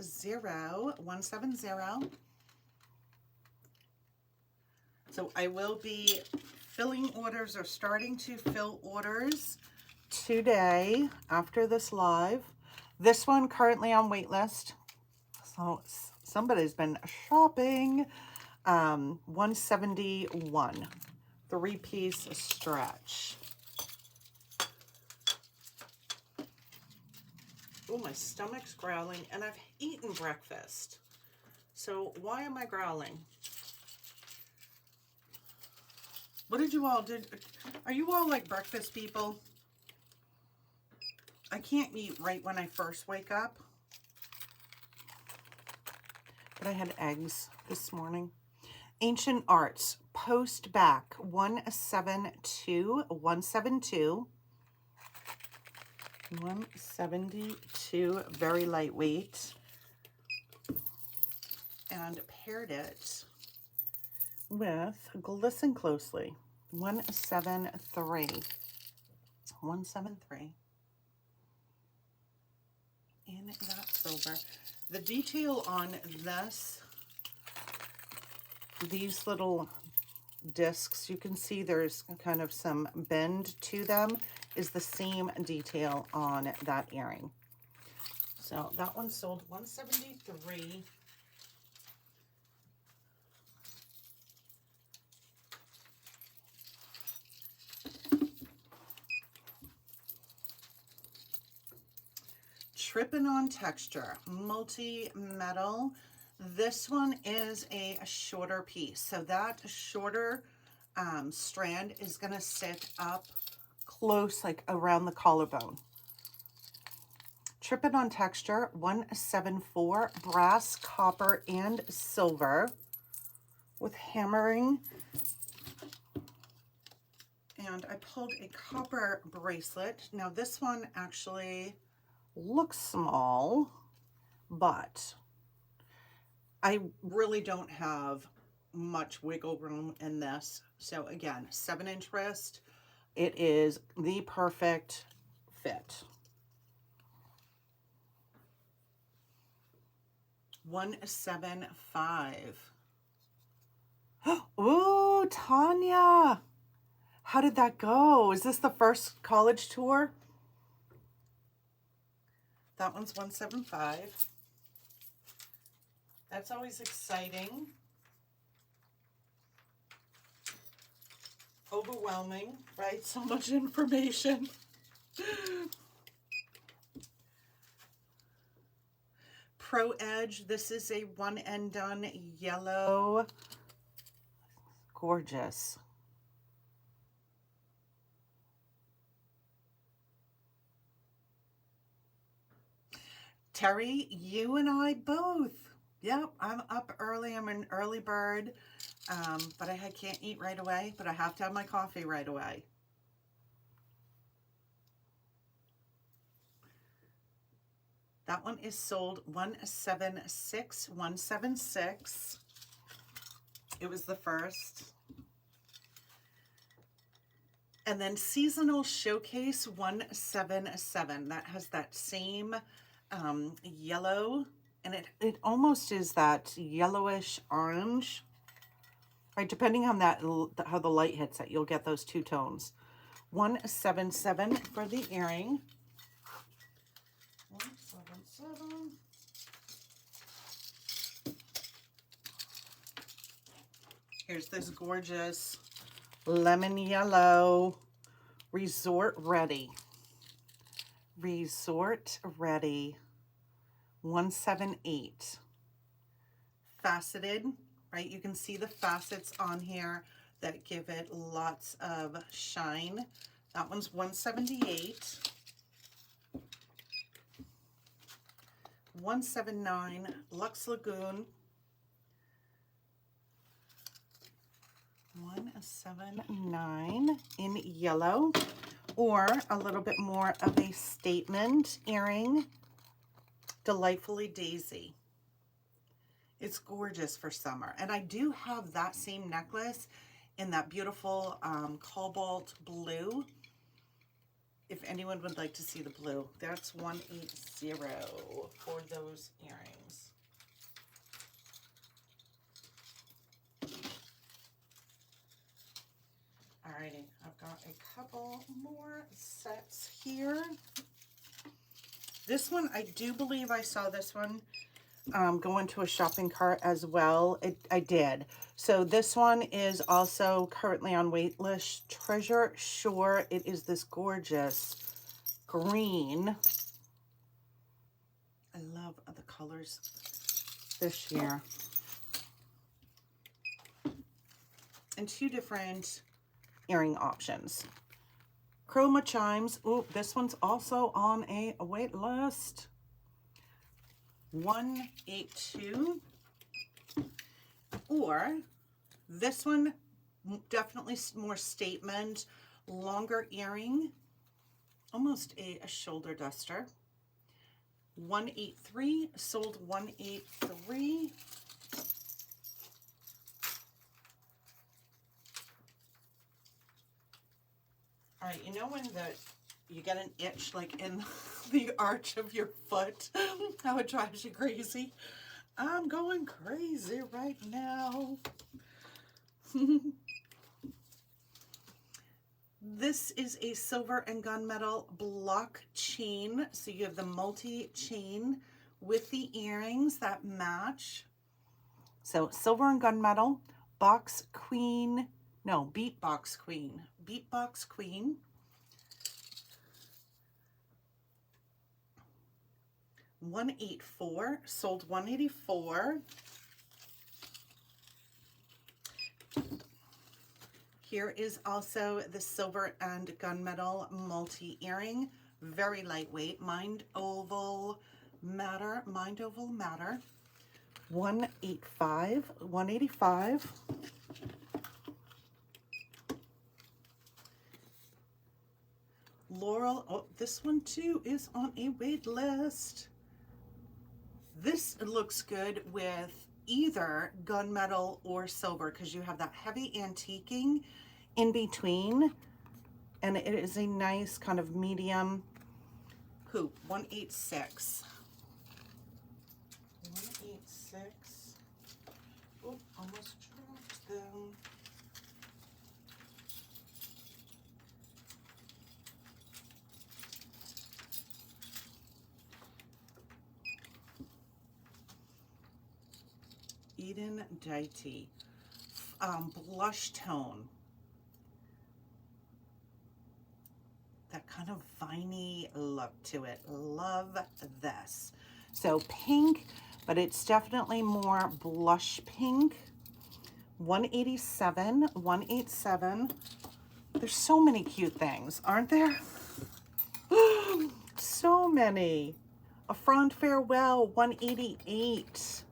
So I will be filling orders or starting to fill orders today after this live. This one currently on wait list. So somebody's been shopping. 171. 3-piece stretch. Oh, my stomach's growling, and I've eaten breakfast. So why am I growling? What did you all do? Are you all like breakfast people? I can't eat right when I first wake up. But I had eggs this morning. Ancient Arts, post back, 172. 172, very lightweight. And paired it with Glisten Closely, 173. 173. In that silver. The detail on these little discs, you can see there's kind of some bend to them, is the same detail on that earring. So that one sold 173. Trippin' on Texture, multi-metal. This one is a shorter piece. So that shorter strand is going to sit up close, like around the collarbone. Trippin' on Texture, 174, brass, copper, and silver with hammering. And I pulled a copper bracelet. Now this one actually looks small, but I really don't have much wiggle room in this. So again, 7-inch wrist. It is the perfect fit. 175. Ooh, Tanya. How did that go? Is this the first college tour? That one's 175. That's always exciting. Overwhelming, right? So much information. Pro Edge, this is a one and done yellow. Gorgeous. Terry, you and I both. Yep, I'm up early. I'm an early bird, but I can't eat right away, but I have to have my coffee right away. That one is sold 176. 176. It was the first. And then Seasonal Showcase 177. That has that same yellow, and it almost is that yellowish orange, right? Depending on that, how the light hits it, you'll get those two tones. 177 for the earring. 177. Here's this gorgeous lemon yellow, Resort Ready. Resort Ready, 178. Faceted, right? You can see the facets on here that give it lots of shine. That one's 178. 179, Lux Lagoon. 179 in yellow, or a little bit more of a statement earring, Delightfully Daisy. It's gorgeous for summer. And I do have that same necklace in that beautiful cobalt blue. If anyone would like to see the blue, that's 180 for those earrings. Alrighty, I've got a couple more sets here. This one, I do believe I saw this one go into a shopping cart as well. I did. So this one is also currently on wait list. Treasure Shore. It is this gorgeous green. I love the colors this year. And two different earring options. Chroma chimes. Oh, this one's also on a wait list. 182. Or this one, definitely more statement, longer earring, almost a shoulder duster. 183, sold 183. All right, you know when you get an itch like in the arch of your foot, how it drives you crazy? I'm going crazy right now. This is a silver and gunmetal block chain. So you have the multi-chain with the earrings that match. So silver and gunmetal, box queen, no, beatbox queen. Beatbox Queen. $184, sold $184. Here is also the silver and gunmetal multi earring, very lightweight, mind oval matter, 185. Laurel, oh, this one too is on a wait list. This looks good with either gunmetal or silver because you have that heavy antiquing in between, and it is a nice kind of medium hoop. 186. 186. Oh, almost dropped them. Eden Deity, blush tone, that kind of viney look to it. Love this. So pink, but it's definitely more blush pink. 187, 187. There's so many cute things, aren't there? So many. A Front Farewell, 188.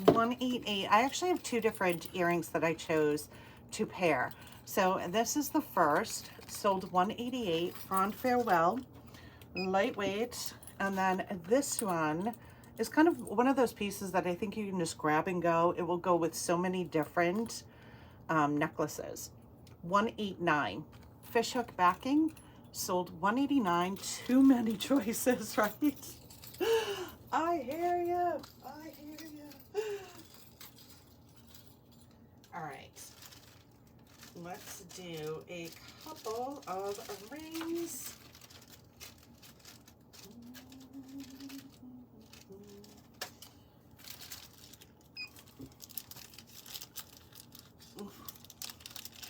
188. I actually have two different earrings that I chose to pair. So this is the first, sold 188, Front Farewell, lightweight. And then this one is kind of one of those pieces that I think you can just grab and go. It will go with so many different necklaces. 189 fishhook backing, sold $189. Too many choices, right? I hear you. I hear you. All right. Let's do a couple of rings.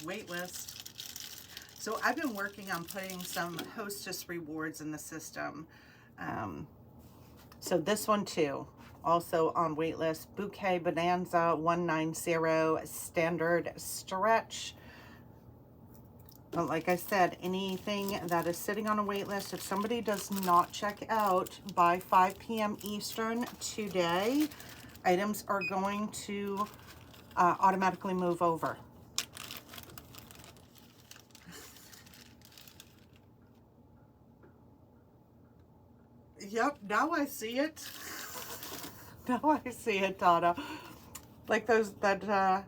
Wait list. So I've been working on putting some hostess rewards in the system. So this one too, also on waitlist. Bouquet Bonanza 190 standard stretch. But like I said, anything that is sitting on a wait list, if somebody does not check out by 5 p.m. Eastern today, items are going to automatically move over. Yep, now I see it. Now I see it, Donna. Like those that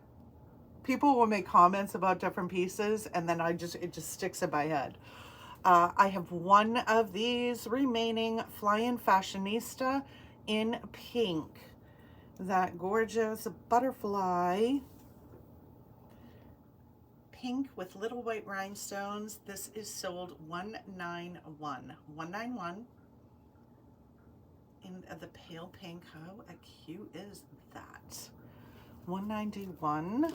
people will make comments about different pieces, and then it just sticks in my head. I have one of these remaining Flying Fashionista in pink. That gorgeous butterfly pink with little white rhinestones. This is sold $191. $191. In the pale pink. How cute is that? $191.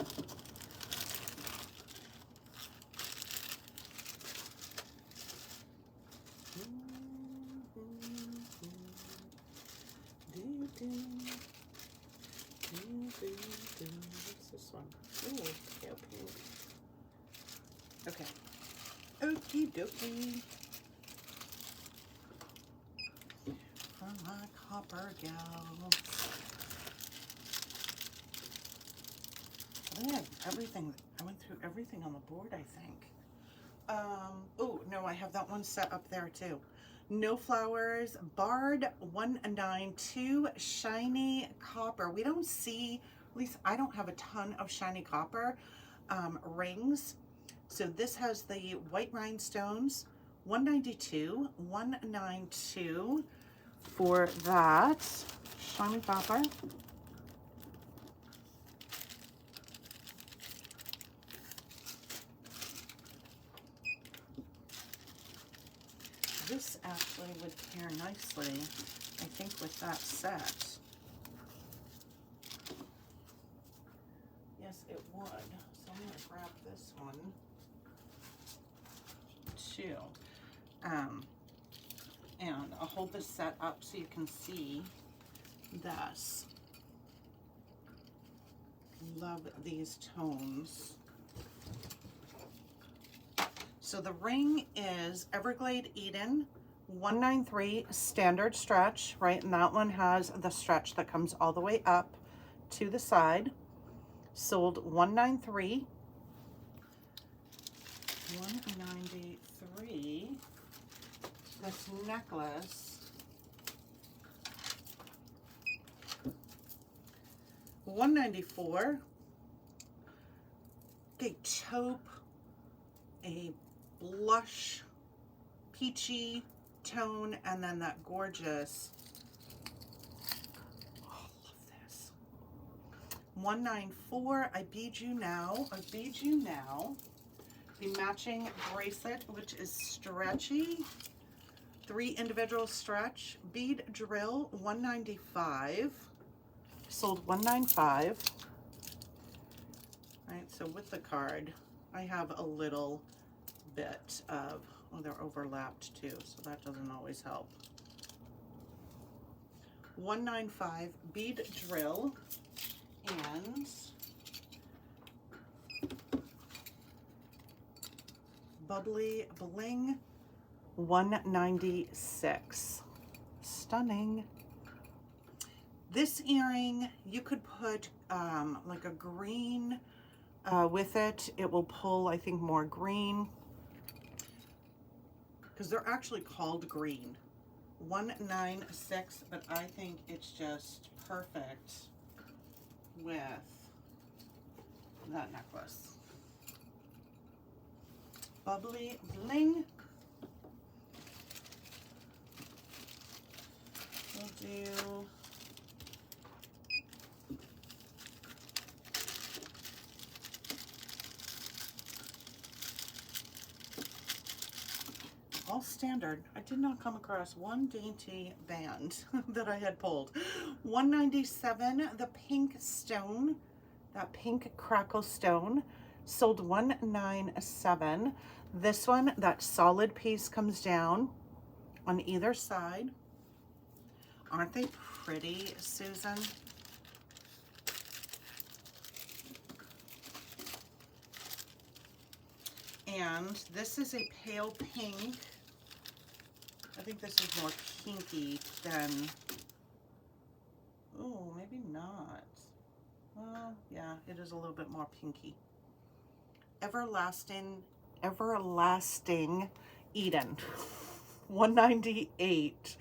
What's this one? Ooh, pale pink. Okay. Okie dokie. For my copper gals. I had everything. I went through everything on the board, I think. Oh, no, I have that one set up there too. No Flowers, Bard 192, shiny copper. We don't see, at least I don't have a ton of shiny copper rings. So this has the white rhinestones, 192, 192 for that shiny copper. This actually would pair nicely, I think, with that set. Yes, it would. So I'm going to grab this one too. And I'll hold this set up so you can see this. Love these tones. So the ring is Everglade Eden 193 standard stretch, right? And that one has the stretch that comes all the way up to the side. Sold $193. $193. This necklace, $194. A taupe, a blush peachy tone, and then that gorgeous, oh, I love this, $194. I bead you now. The matching bracelet, which is stretchy, 3 individual stretch, bead drill, $195, sold $195. All right, so with the card, I have a little bit of, oh, they're overlapped too, so that doesn't always help. $195 bead drill, and bubbly bling, $196. Stunning. This earring, you could put like a green with it. It will pull, I think, more green, because they're actually called green. $196, but I think it's just perfect with that necklace. bubbly bling. We'll do all standard. I did not come across one dainty band that I had pulled. 197, the pink stone, that pink crackle stone, sold 197. This one, that solid piece comes down on either side. Aren't they pretty, Susan? And this is a pale pink. I think this is more pinky than, oh, maybe not. Well, yeah, it is a little bit more pinky. Everlasting Eden. 198.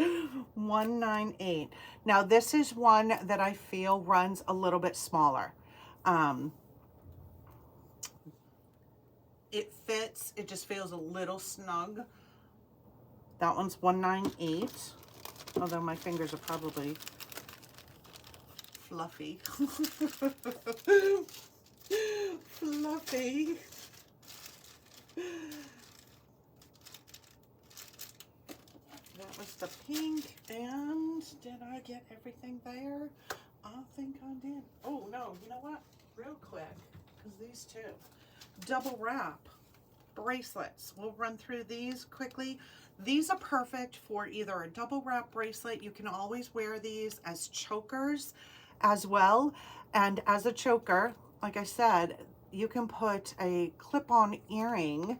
198. Now this is one that I feel runs a little bit smaller. It fits, it just feels a little snug. That one's 198, although my fingers are probably fluffy. Fluffy. That was the pink, and did I get everything there? I think I did. Oh no, you know what? Real quick, because these two. Double wrap bracelets. We'll run through these quickly. These are perfect for either a double wrap bracelet. You can always wear these as chokers as well. And as a choker, like I said, you can put a clip-on earring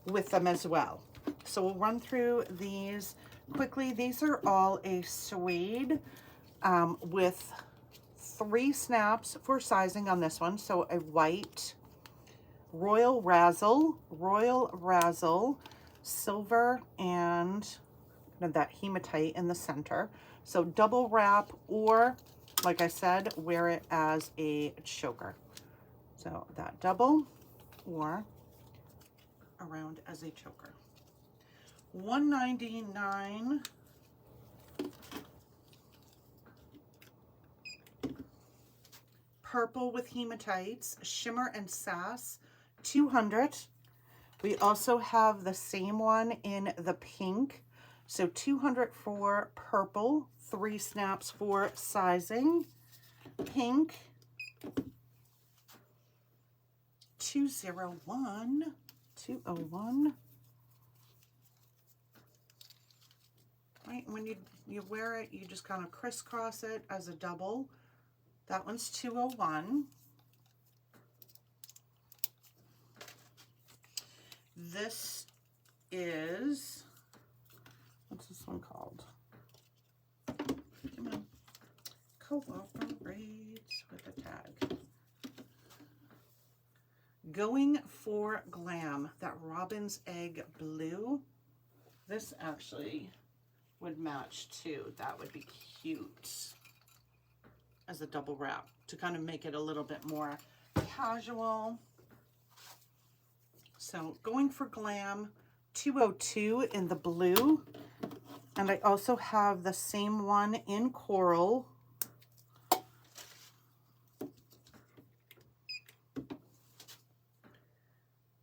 with them as well. So we'll run through these quickly. These are all a suede with 3 snaps for sizing on this one. So a white, royal razzle, silver, and that hematite in the center. So double wrap, or like I said, wear it as a choker. So that double or around as a choker. 199. Purple with hematites, shimmer and sass, 200. We also have the same one in the pink. So 200 for purple, 3 snaps for sizing. Pink, 201, 201. Right, when you wear it, you just kind of crisscross it as a double. That one's 201. This is, what's this one called? Come on. Cooperate with the tag. Going for Glam, that robin's egg blue. This actually would match too. That would be cute as a double wrap to kind of make it a little bit more casual. So going for Glam, 202 in the blue. And I also have the same one in coral.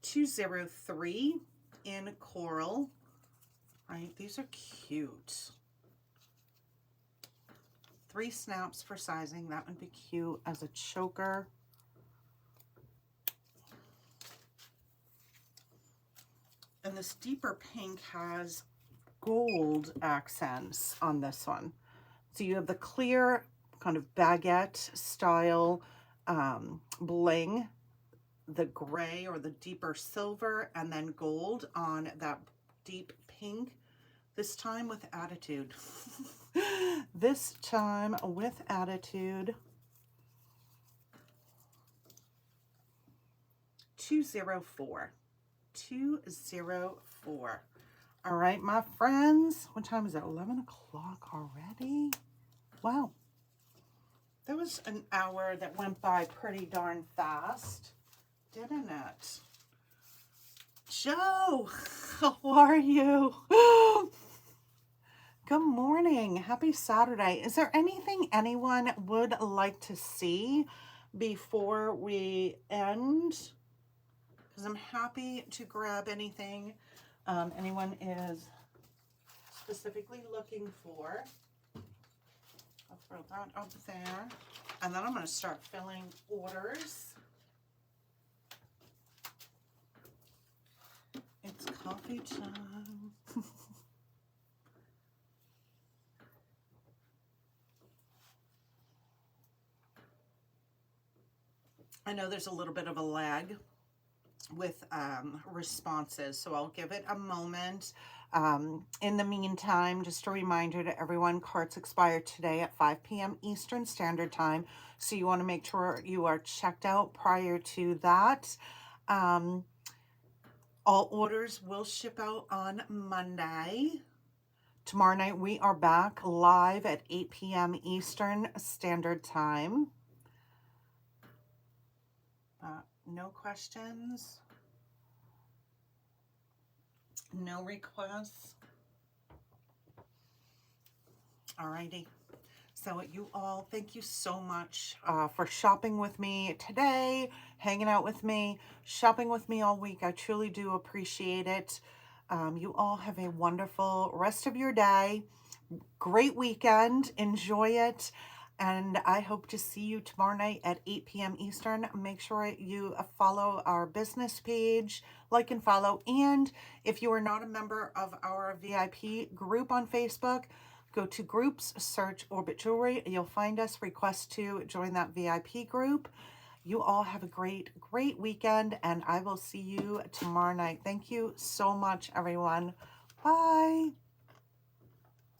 $203 in coral. Right, these are cute. 3 snaps for sizing. That would be cute as a choker. And this deeper pink has gold accents on this one. So you have the clear kind of baguette style bling, the gray or the deeper silver, and then gold on that deep pink. This time with attitude. This time with attitude. 204. 204. All right, my friends. What time is it? 11 o'clock already? Wow. That was an hour that went by pretty darn fast, didn't it? Joe, how are you? Good morning. Happy Saturday. Is there anything anyone would like to see before we end? Because I'm happy to grab anything anyone is specifically looking for. I'll throw that up there. And then I'm going to start filling orders. It's coffee time. I know there's a little bit of a lag with responses, so I'll give it a moment. In the meantime, just a reminder to everyone, cards expire today at 5 p.m. Eastern Standard Time, so you want to make sure you are checked out prior to that. All orders will ship out on Monday. Tomorrow night we are back live at 8 p.m. Eastern Standard Time. No questions, no requests. Alrighty. So you all, thank you so much for shopping with me today, hanging out with me, shopping with me all week. I truly do appreciate it. You all have a wonderful rest of your day. Great weekend. Enjoy it. And I hope to see you tomorrow night at 8 p.m. Eastern. Make sure you follow our business page, like and follow. And if you are not a member of our VIP group on Facebook, go to groups, search Orbit Jewelry. You'll find us, request to join that VIP group. You all have a great, great weekend, and I will see you tomorrow night. Thank you so much, everyone. Bye.